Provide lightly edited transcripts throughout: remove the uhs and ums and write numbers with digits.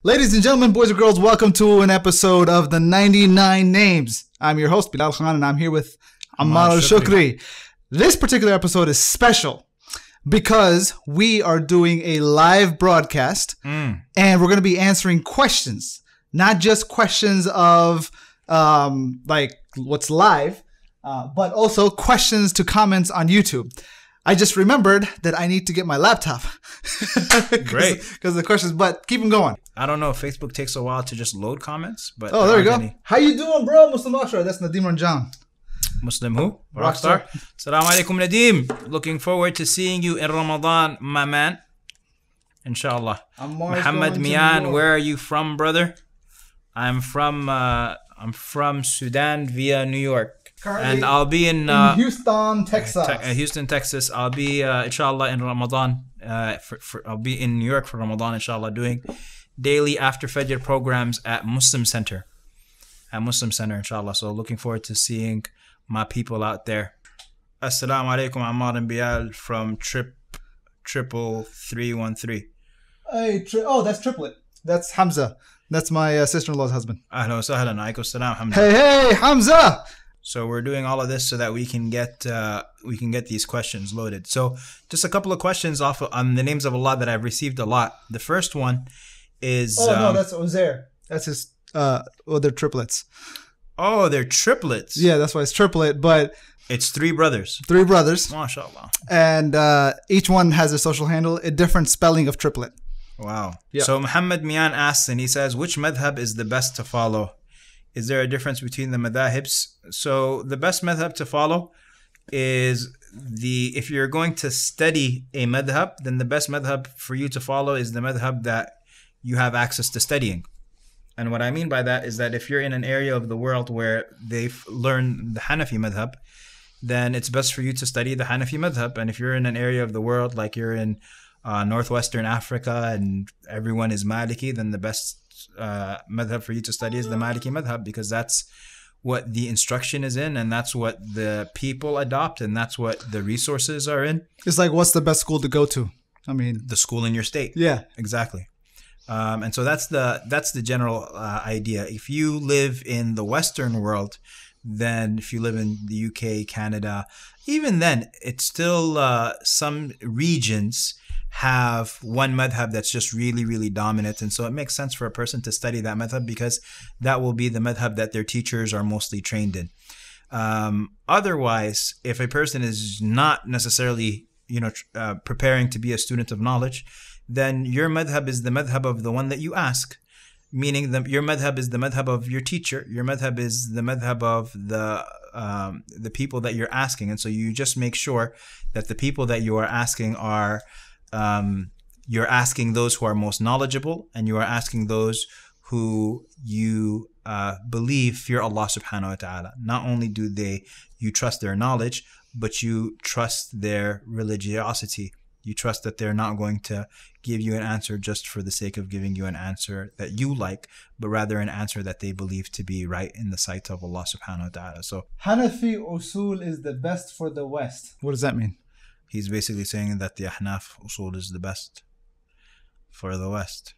Ladies and gentlemen, boys and girls, welcome to an episode of the 99 Names. I'm your host, Bilal Khan, and I'm here with Ammar AlShukry. This particular episode is special because we are doing a live broadcast and we're going to be answering questions, not just questions of like what's live, but also questions to comments on YouTube. I just remembered that I need to get my laptop. Great. Because the questions, but keep them going. I don't know if Facebook takes a while to just load comments, but oh, there you go. How you doing, bro? Muslim Rockstar. That's Nadim Ranjan. Muslim who? Rockstar. Assalamu alaikum, Nadim. Looking forward to seeing you in Ramadan, my man. Inshallah. Muhammad Mian, where are you from, brother? I'm from Sudan via New York. Currently and I'll be in Houston, Texas. Houston, Texas. I'll be inshallah in Ramadan. I'll be in New York for Ramadan, inshallah, doing daily after Fajr programs at Muslim Center. Inshallah. So looking forward to seeing my people out there. Assalamu alaikum, Ammar and Bilal from triple 313. Hey, that's triplet. That's Hamza. That's my sister-in-law's husband. Ahlan wa sahlan. Alaikum salam, Hamza. Hey, Hamza. So we're doing all of this so that we can get these questions loaded. So just a couple of questions off on the names of Allah that I've received a lot. The first one is no, that's Uzair. That's his they're triplets. Oh, they're triplets. Yeah, that's why it's triplet, but it's three brothers. Three brothers. MashaAllah. And each one has a social handle, a different spelling of triplet. Wow. Yeah. So Muhammad Mian asks, and he says, which madhab is the best to follow? Is there a difference between the madhahibs? So the best madhab to follow is if you're going to study a madhab, then the best madhab for you to follow is the madhab that you have access to studying. And what I mean by that is that if you're in an area of the world where they've learned the Hanafi madhab, then it's best for you to study the Hanafi madhab. And if you're in an area of the world like you're in northwestern Africa and everyone is Maliki, then the best madhab for you to study is the Maliki madhab, because that's what the instruction is in, and that's what the people adopt, and that's what the resources are in. It's like, what's the best school to go to? I mean, the school in your state. Yeah, exactly. And so that's the general idea. If you live in the Western world, then if you live in the UK, Canada, even then, it's still some regions have one madhab that's just really, really dominant. And so it makes sense for a person to study that madhab because that will be the madhab that their teachers are mostly trained in. Otherwise, if a person is not necessarily, preparing to be a student of knowledge, then your madhab is the madhab of the one that you ask. Meaning your madhab is the madhab of your teacher. Your madhab is the madhab of the people that you're asking. And so you just make sure that the people that you are asking are you're asking those who are most knowledgeable, and you are asking those who you believe fear Allah subhanahu wa ta'ala. Not only do you trust their knowledge, but you trust their religiosity. You trust that they're not going to give you an answer just for the sake of giving you an answer that you like, but rather an answer that they believe to be right in the sight of Allah subhanahu wa ta'ala. So Hanafi usul is the best for the West. What does that mean? He's basically saying that the Ahnaf usul is the best for the West.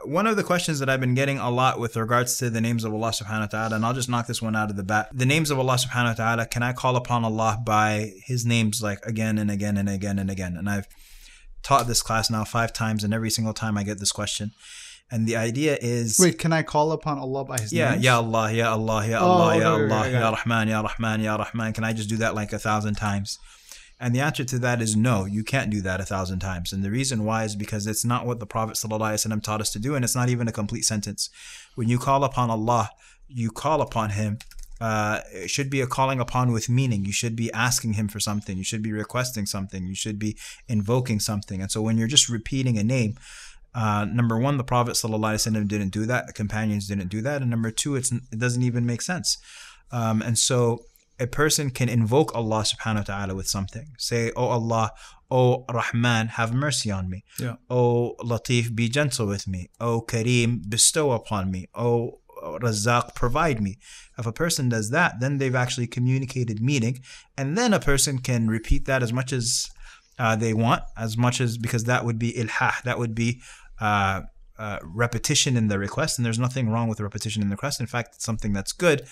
One of the questions that I've been getting a lot with regards to the names of Allah subhanahu wa ta'ala, and I'll just knock this one out of the bat. The names of Allah subhanahu wa ta'ala, can I call upon Allah by His names like again and again and again and again? And I've taught this class now 5 times, and every single time I get this question. And the idea is... Wait, can I call upon Allah by His names? Ya Allah, Ya Allah, Ya Allah, Ya Allah, Ya Rahman, Ya Rahman, Ya Rahman. Can I just do that like 1,000 times? And the answer to that is no, you can't do that 1,000 times. And the reason why is because it's not what the Prophet ﷺ taught us to do, and it's not even a complete sentence. When you call upon Allah, you call upon Him. It should be a calling upon with meaning. You should be asking Him for something. You should be requesting something. You should be invoking something. And so when you're just repeating a name, number one, the Prophet ﷺ didn't do that. The companions didn't do that. And number two, it doesn't even make sense. And so a person can invoke Allah subhanahu wa ta'ala with something. Say, oh Allah, oh Rahman, have mercy on me. Yeah. Oh Latif, be gentle with me. Oh Kareem, bestow upon me. Oh Razaq, provide me. If a person does that, then they've actually communicated meaning. And then a person can repeat that as much as they want, as much as, because that would be ilhah, that would be repetition in the request, and there's nothing wrong with repetition in the request. In fact, it's something that's good,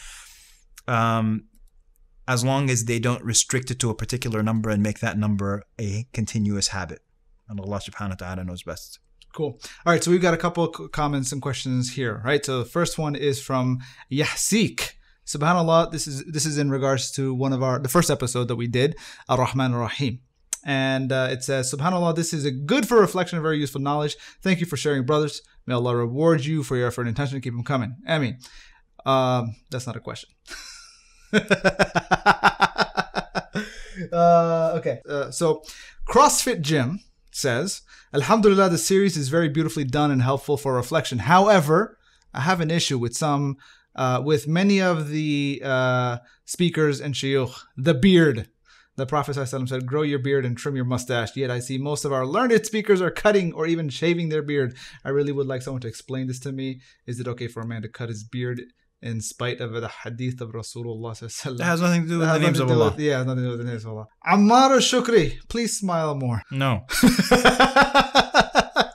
as long as they don't restrict it to a particular number and make that number a continuous habit. And Allah subhanahu wa ta'ala knows best. Cool. All right, so we've got a couple of comments and questions here, right? So the first one is from Yahsik. Subhanallah, this is in regards to the first episode that we did, Ar-Rahman Ar-Rahim. And it says, Subhanallah, this is a good for reflection, very useful knowledge. Thank you for sharing, brothers. May Allah reward you for your effort and intention. Keep them coming. I mean, that's not a question. Okay. So CrossFit Gym says, Alhamdulillah, the series is very beautifully done and helpful for reflection. However, I have an issue with many of the speakers and shuyukh, the beard. The Prophet ﷺ said, grow your beard and trim your mustache. Yet I see most of our learned speakers are cutting or even shaving their beard. I really would like someone to explain this to me. Is it okay for a man to cut his beard in spite of the hadith of Rasulullah ﷺ? That has nothing to do with the names of Allah. Yeah, nothing to do with the names of Allah. Ammar AlShukry, please smile more. No.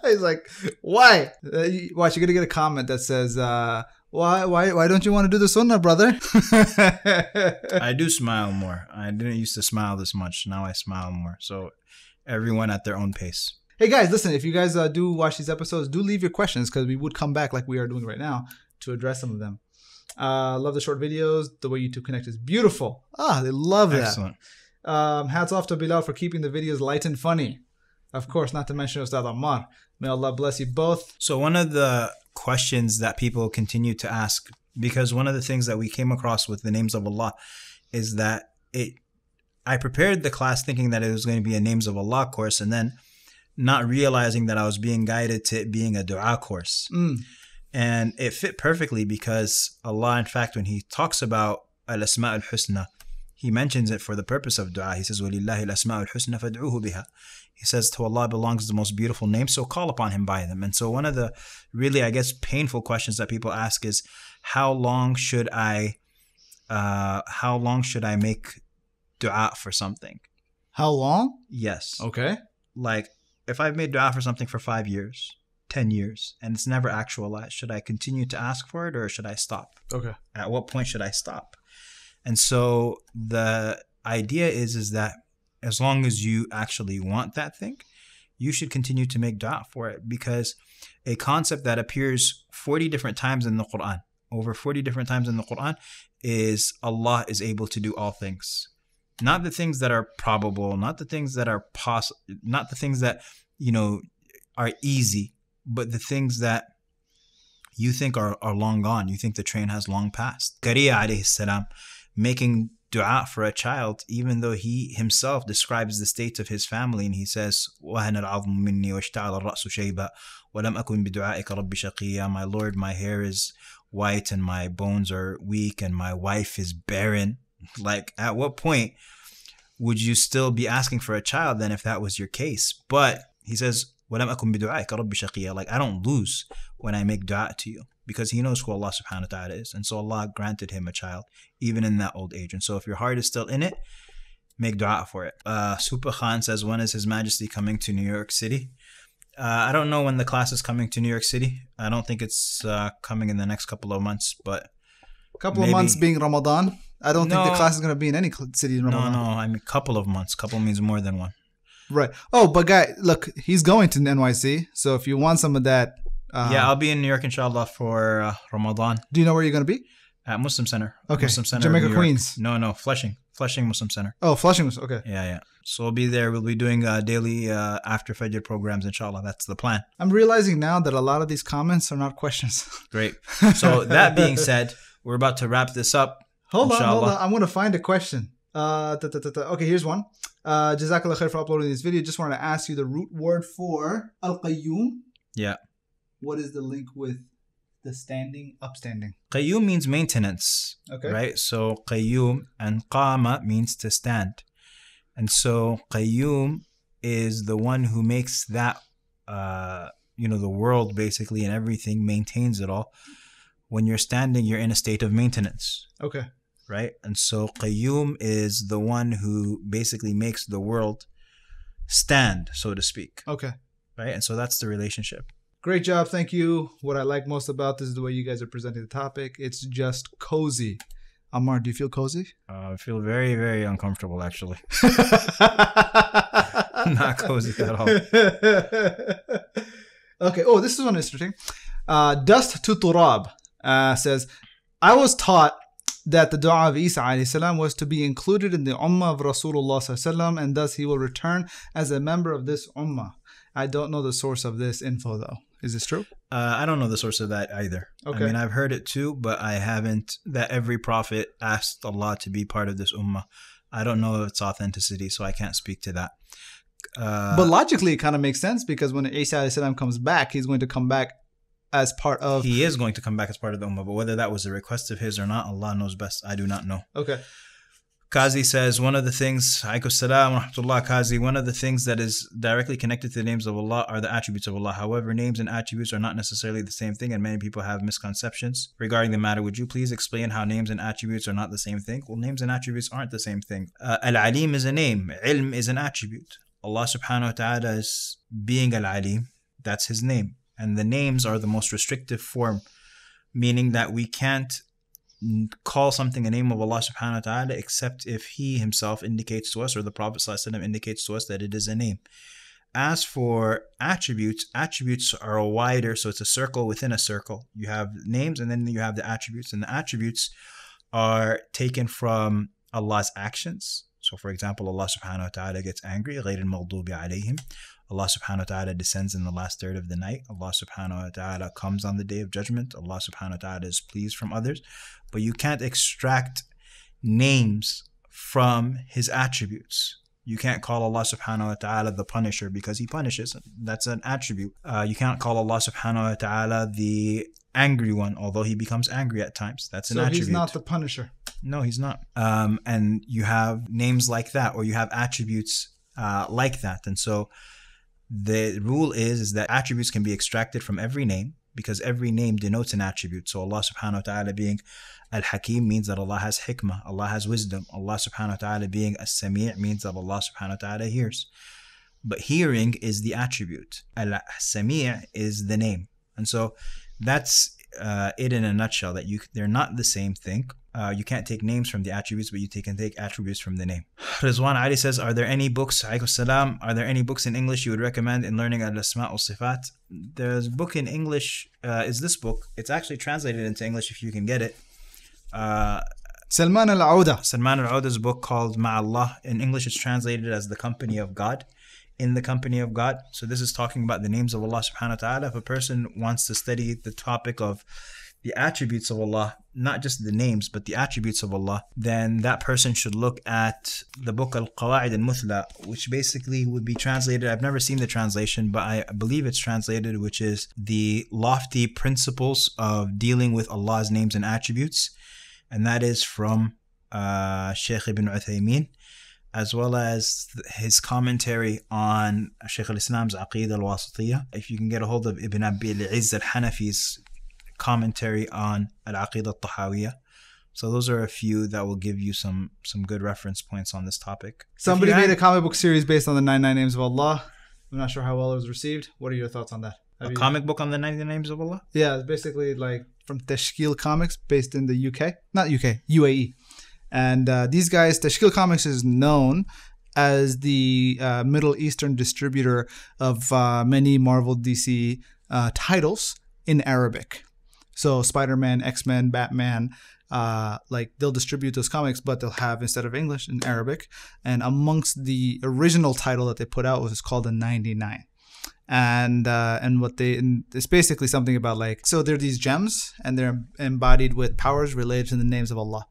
He's like, why? Watch, you're going to get a comment that says, why don't you want to do the sunnah, brother? I do smile more. I didn't used to smile this much. Now I smile more. So everyone at their own pace. Hey guys, listen, if you guys do watch these episodes, do leave your questions, because we would come back like we are doing right now to address some of them. Love the short videos. The way you two connect is beautiful. They love that. Excellent. Hats off to Bilal for keeping the videos light and funny. Of course, not to mention Ustad Ammar. May Allah bless you both. So one of the questions that people continue to ask, because one of the things that we came across with the names of Allah is that I prepared the class thinking that it was going to be a names of Allah course, and then not realizing that I was being guided to it being a dua course. And it fit perfectly, because Allah, in fact, when He talks about al-asma' al-husna, He mentions it for the purpose of dua. He says, وَلِلَّهِ الْأَسْمَاءُ الْحُسْنَى فَادْعُوهُ بِهَا. He says, to Allah belongs the most beautiful name, so call upon Him by them. And so one of the really, I guess, painful questions that people ask is, how long should I make dua for something? How long? Yes. Okay. Like, if I've made dua for something for 5 years, 10 years, and it's never actualized, should I continue to ask for it, or should I stop? Okay. At what point should I stop? And so the idea is that as long as you actually want that thing, you should continue to make dua for it, because a concept that appears 40 different times in the Quran, over 40 different times in the Quran, is Allah is able to do all things. Not the things that are probable, not the things that are possible, not the things that, are easy, but the things that you think are long gone. You think the train has long passed. Zakariya alayhi salam making dua for a child, even though he himself describes the state of his family, and he says, وَهَنَ الْعَظْمُ مِنِّي وَاشْتَعَلَ الرَّأْسُ شَيْبًا وَلَمْ أَكُنْ بِدُعَائِكَ رَبِّ شَقِيًّا. My Lord, my hair is white and my bones are weak and my wife is barren. Like, at what point would you still be asking for a child then, if that was your case? But he says, وَلَمْ أَكُنْ بِدُعَائِكَ رَبِّ شَقِيًّا. Like, I don't lose when I make dua to you, because he knows who Allah subhanahu wa ta'ala is. And so Allah granted him a child, even in that old age. And so if your heart is still in it, make dua for it. Super Khan says, when is His Majesty coming to New York City? I don't know when the class is coming to New York City. I don't think it's coming in the next couple of months, but couple of months being Ramadan. I don't think the class is going to be in any city in Ramadan. No, I mean couple of months. Couple means more than one. Right. Oh, but guy, look, he's going to NYC. So if you want some of that. Yeah, I'll be in New York, inshallah, for Ramadan. Do you know where you're going to be? At Muslim Center. Okay. Muslim Center, Jamaica, Queens. No, Flushing. Flushing Muslim Center. Oh, Flushing. Okay. Yeah. So we'll be there. We'll be doing daily after Fajr programs, inshallah. That's the plan. I'm realizing now that a lot of these comments are not questions. Great. So that being said, we're about to wrap this up. Hold on. I'm going to find a question. Okay, here's one. Jazakallah khair for uploading this video. Just wanted to ask you the root word for al-qayyum. Yeah. What is the link with the standing, upstanding? Qayyum means maintenance. Okay. Right? So qayyum, and qama means to stand. And so qayyum is the one who makes that, the world basically, and everything, maintains it all. When you're standing, you're in a state of maintenance. Okay. Right? And so qayyum is the one who basically makes the world stand, so to speak. Okay. Right? And so that's the relationship. Great job. Thank you. What I like most about this is the way you guys are presenting the topic. It's just cozy. Ammar, do you feel cozy? I feel very, very uncomfortable, actually. Not cozy at all. Okay. Oh, this is one interesting. Dust to Turab says, I was taught that the dua of Isa alayhi salam was to be included in the ummah of Rasulullah sallallahu alaihi wasallam, and thus he will return as a member of this ummah. I don't know the source of this info though. Is this true? I don't know the source of that either. Okay. I mean, I've heard it too, but I haven't, that every prophet asked Allah to be part of this ummah. I don't know its authenticity, so I can't speak to that. But logically, it kind of makes sense because when Isa alayhi salam comes back, he's going to come back as part of... He is going to come back as part of the ummah, but whether that was a request of his or not, Allah knows best. I do not know. Okay. Qazi says, one of the things, Alaykum salam wa rahmatullah, Qazi, one of the things that is directly connected to the names of Allah are the attributes of Allah. However, names and attributes are not necessarily the same thing, and many people have misconceptions regarding the matter. Would you please explain how names and attributes are not the same thing? Well, names and attributes aren't the same thing. Al-Alim is a name. Ilm is an attribute. Allah subhanahu wa ta'ala is being Al-Alim. That's his name. And the names are the most restrictive form, meaning that we can't call something a name of Allah subhanahu wa ta'ala except if he himself indicates to us or the Prophet sallallahu alaihi wasallam indicates to us that it is a name. As for attributes, attributes are wider, so it's a circle within a circle. You have names and then you have the attributes, and the attributes are taken from Allah's actions. So for example, Allah subhanahu wa ta'ala gets angry, غَيْرِ الْمَغْضُوبِ عَلَيْهِمْ. Allah subhanahu wa ta'ala descends in the last third of the night. Allah subhanahu wa ta'ala comes on the day of judgment. Allah subhanahu wa ta'ala is pleased from others. But you can't extract names from his attributes. You can't call Allah subhanahu wa ta'ala the punisher because he punishes. That's an attribute. You can't call Allah subhanahu wa ta'ala the angry one, although he becomes angry at times. That's an attribute. So he's not the punisher. No, he's not. And you have names like that, or you have attributes like that. And so the rule is that attributes can be extracted from every name because every name denotes an attribute. So Allah subhanahu wa ta'ala being Al-Hakim means that Allah has hikmah, Allah has wisdom. Allah subhanahu wa ta'ala being As-Sami' means that Allah subhanahu wa ta'ala hears. But hearing is the attribute. Al-Sami' is the name. And so that's it in a nutshell, that they're not the same thing. You can't take names from the attributes, but you can take attributes from the name. Rizwan Ali says, are there any books, alaykum salam, are there any books in English you would recommend in learning al-asma' al-sifat? There's a book in English, is this book. It's actually translated into English if you can get it. Salman al-Auda. Salman al-Auda's book called Ma'allah. In English, it's translated as The Company of God. In the company of God. So this is talking about the names of Allah subhanahu wa ta'ala. If a person wants to study the topic of the attributes of Allah, not just the names, but the attributes of Allah, then that person should look at the book Al-Qawa'id al-Muthla, which basically would be translated, I've never seen the translation, but I believe it's translated, which is the lofty principles of dealing with Allah's names and attributes. And that is from Shaykh Ibn Uthaymin, as well as his commentary on Shaykh al-Islam's Aqeedah al-Wasitiyah. If you can get a hold of Ibn Abi al-Izz al-Hanafi's commentary on Al-Aqeedah al-Tahawiyah. So those are a few that will give you some good reference points on this topic. Somebody made a comic book series based on the 99 names of Allah. I'm not sure how well it was received. What are your thoughts on that? A comic book on the 99 names of Allah? Yeah, it's basically like from Tashkil Comics, based in the UK. Not UK, UAE. And these guys, Tashkil Comics is known as the Middle Eastern distributor of many Marvel DC titles in Arabic. So Spider-Man, X-Men, Batman, like they'll distribute those comics, but they'll have, instead of English, in Arabic. And amongst the original title that they put out was called the 99. And it's basically something about like, so they're these gems and they're embodied with powers related to the names of Allah.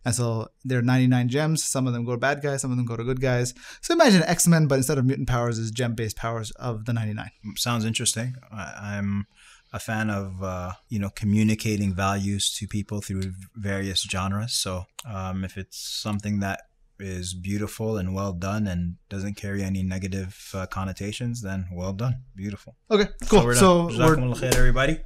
And so there are 99 gems. Some of them go to bad guys, some of them go to good guys. So imagine X-Men, but instead of mutant powers, is gem-based powers of the 99. Sounds interesting. I'm a fan of communicating values to people through various genres. So if it's something that is beautiful and well done and doesn't carry any negative connotations, then well done, beautiful. Okay, cool. So we're done. Jazakumullah khair, everybody.